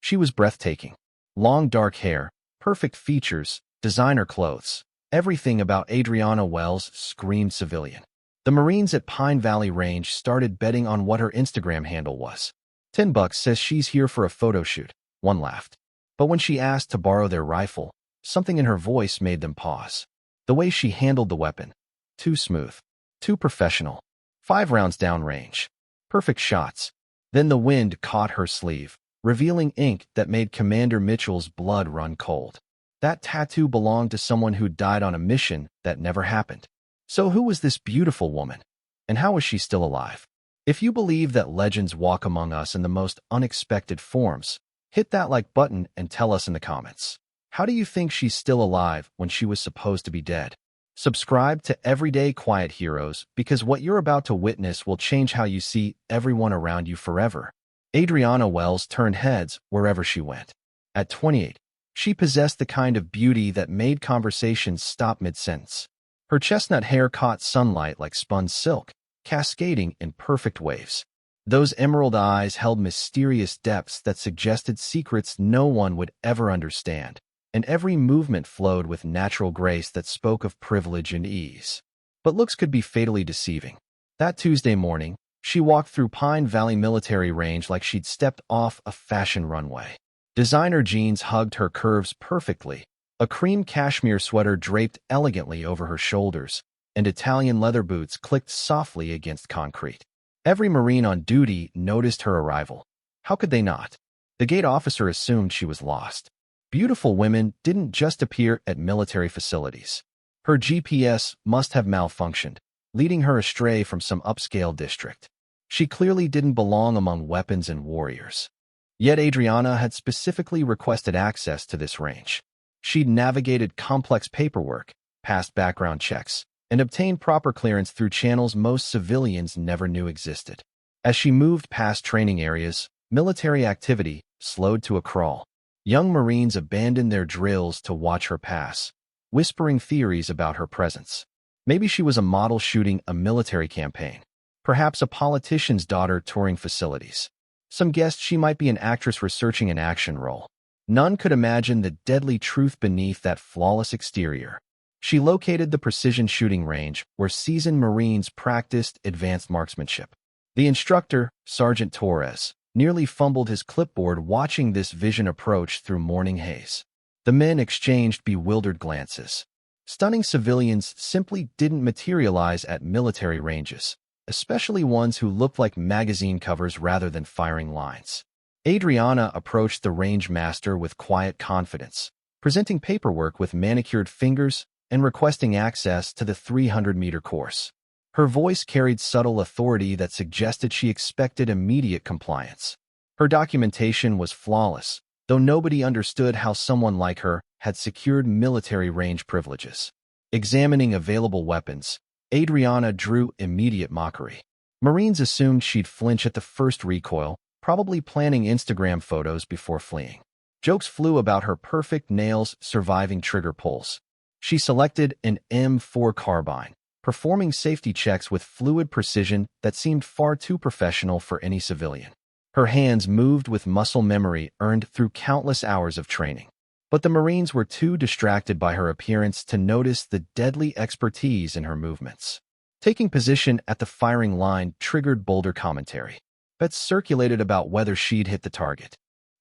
She was breathtaking. Long dark hair, perfect features, designer clothes. Everything about Adriana Wells screamed civilian. The Marines at Pine Valley Range started betting on what her Instagram handle was. $10 says she's here for a photo shoot. One laughed. But when she asked to borrow their rifle, something in her voice made them pause. The way she handled the weapon. Too smooth. Too professional. 5 rounds downrange. Perfect shots. Then the wind caught her sleeve, revealing ink that made Commander Mitchell's blood run cold. That tattoo belonged to someone who died on a mission that never happened. So who was this beautiful woman? And how was she still alive? If you believe that legends walk among us in the most unexpected forms, hit that like button and tell us in the comments. How do you think she's still alive when she was supposed to be dead? Subscribe to Everyday Quiet Heroes because what you're about to witness will change how you see everyone around you forever. Adriana Wells turned heads wherever she went. At 28, she possessed the kind of beauty that made conversations stop mid-sentence. Her chestnut hair caught sunlight like spun silk, cascading in perfect waves. Those emerald eyes held mysterious depths that suggested secrets no one would ever understand, and every movement flowed with natural grace that spoke of privilege and ease. But looks could be fatally deceiving. That Tuesday morning, she walked through Pine Valley Military Range like she'd stepped off a fashion runway. Designer jeans hugged her curves perfectly, a cream cashmere sweater draped elegantly over her shoulders, and Italian leather boots clicked softly against concrete. Every Marine on duty noticed her arrival. How could they not? The gate officer assumed she was lost. Beautiful women didn't just appear at military facilities. Her GPS must have malfunctioned, leading her astray from some upscale district. She clearly didn't belong among weapons and warriors. Yet Adriana had specifically requested access to this range. She'd navigated complex paperwork, passed background checks, and obtained proper clearance through channels most civilians never knew existed. As she moved past training areas, military activity slowed to a crawl. Young Marines abandoned their drills to watch her pass, whispering theories about her presence. Maybe she was a model shooting a military campaign, perhaps a politician's daughter touring facilities. Some guessed she might be an actress researching an action role. None could imagine the deadly truth beneath that flawless exterior. She located the precision shooting range where seasoned Marines practiced advanced marksmanship. The instructor, Sergeant Torres, nearly fumbled his clipboard watching this vision approach through morning haze. The men exchanged bewildered glances. Stunning civilians simply didn't materialize at military ranges, especially ones who looked like magazine covers rather than firing lines. Adriana approached the range master with quiet confidence, presenting paperwork with manicured fingers and requesting access to the 300-meter course. Her voice carried subtle authority that suggested she expected immediate compliance. Her documentation was flawless, though nobody understood how someone like her had secured military range privileges. Examining available weapons, Adriana drew immediate mockery. Marines assumed she'd flinch at the first recoil, probably planning Instagram photos before fleeing. Jokes flew about her perfect nails surviving trigger pulls. She selected an M4 carbine, performing safety checks with fluid precision that seemed far too professional for any civilian. Her hands moved with muscle memory earned through countless hours of training. But the Marines were too distracted by her appearance to notice the deadly expertise in her movements. Taking position at the firing line triggered bolder commentary. Bets circulated about whether she'd hit the target.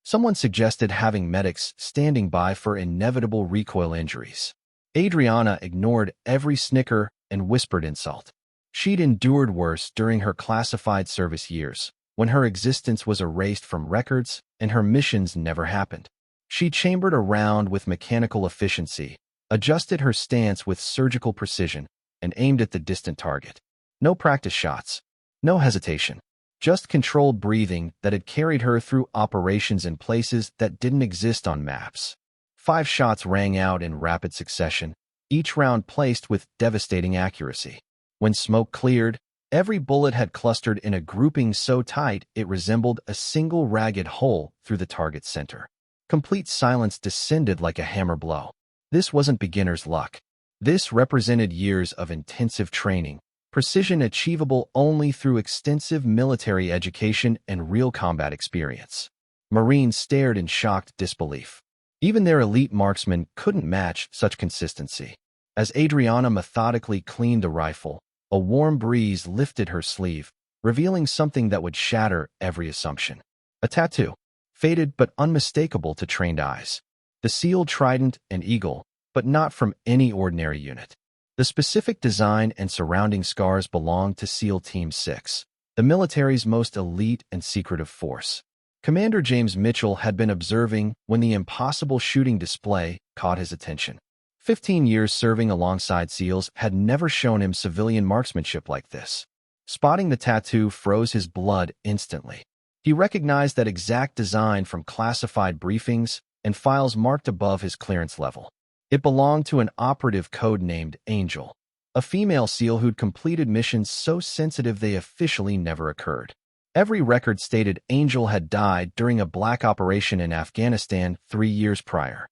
Someone suggested having medics standing by for inevitable recoil injuries. Adriana ignored every snicker and whispered insult. She'd endured worse during her classified service years, when her existence was erased from records and her missions never happened. She chambered a round with mechanical efficiency, adjusted her stance with surgical precision, and aimed at the distant target. No practice shots. No hesitation. Just controlled breathing that had carried her through operations in places that didn't exist on maps. 5 shots rang out in rapid succession, each round placed with devastating accuracy. When smoke cleared, every bullet had clustered in a grouping so tight it resembled a single ragged hole through the target's center. Complete silence descended like a hammer blow. This wasn't beginner's luck. This represented years of intensive training, precision achievable only through extensive military education and real combat experience. Marines stared in shocked disbelief. Even their elite marksmen couldn't match such consistency. As Adriana methodically cleaned the rifle, a warm breeze lifted her sleeve, revealing something that would shatter every assumption. A tattoo, faded but unmistakable to trained eyes. The sealed trident and eagle, but not from any ordinary unit. The specific design and surrounding scars belonged to SEAL Team 6, the military's most elite and secretive force. Commander James Mitchell had been observing when the impossible shooting display caught his attention. 15 years serving alongside SEALs had never shown him civilian marksmanship like this. Spotting the tattoo froze his blood instantly. He recognized that exact design from classified briefings and files marked above his clearance level. It belonged to an operative codenamed Angel, a female SEAL who'd completed missions so sensitive they officially never occurred. Every record stated Angel had died during a black operation in Afghanistan 3 years prior.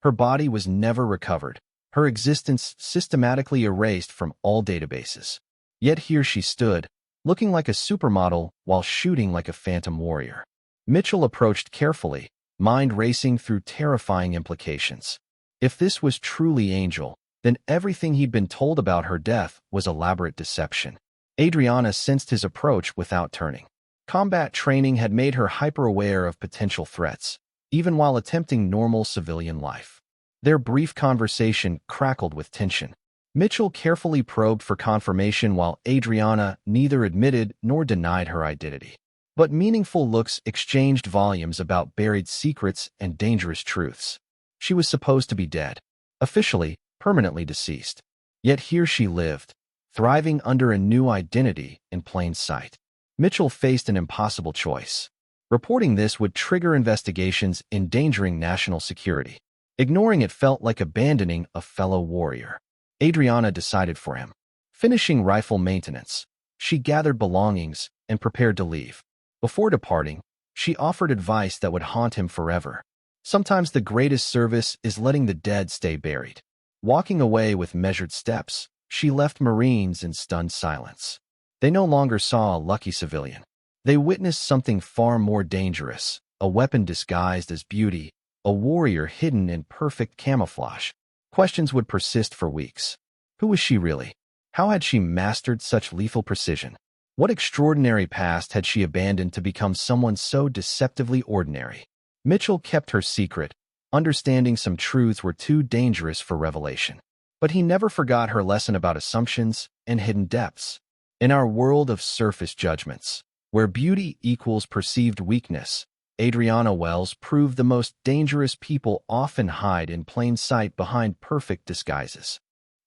Her body was never recovered, her existence systematically erased from all databases. Yet here she stood, looking like a supermodel while shooting like a phantom warrior. Mitchell approached carefully, mind racing through terrifying implications. If this was truly Angel, then everything he'd been told about her death was elaborate deception. Adriana sensed his approach without turning. Combat training had made her hyper-aware of potential threats, even while attempting normal civilian life. Their brief conversation crackled with tension. Mitchell carefully probed for confirmation while Adriana neither admitted nor denied her identity. But meaningful looks exchanged volumes about buried secrets and dangerous truths. She was supposed to be dead, officially, permanently deceased. Yet here she lived, thriving under a new identity in plain sight. Mitchell faced an impossible choice. Reporting this would trigger investigations endangering national security. Ignoring it felt like abandoning a fellow warrior. Adriana decided for him. Finishing rifle maintenance, she gathered belongings and prepared to leave. Before departing, she offered advice that would haunt him forever. Sometimes the greatest service is letting the dead stay buried. Walking away with measured steps, she left Marines in stunned silence. They no longer saw a lucky civilian. They witnessed something far more dangerous, a weapon disguised as beauty, a warrior hidden in perfect camouflage. Questions would persist for weeks. Who was she really? How had she mastered such lethal precision? What extraordinary past had she abandoned to become someone so deceptively ordinary? Mitchell kept her secret, understanding some truths were too dangerous for revelation. But he never forgot her lesson about assumptions and hidden depths. In our world of surface judgments, where beauty equals perceived weakness, Adriana Wells proved the most dangerous people often hide in plain sight behind perfect disguises.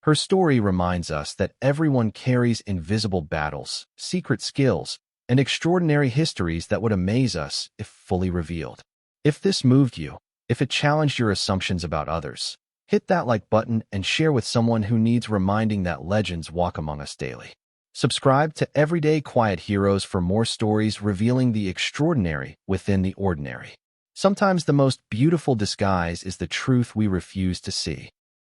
Her story reminds us that everyone carries invisible battles, secret skills, and extraordinary histories that would amaze us if fully revealed. If this moved you, if it challenged your assumptions about others, hit that like button and share with someone who needs reminding that legends walk among us daily. Subscribe to Everyday Quiet Heroes for more stories revealing the extraordinary within the ordinary. Sometimes the most beautiful disguise is the truth we refuse to see.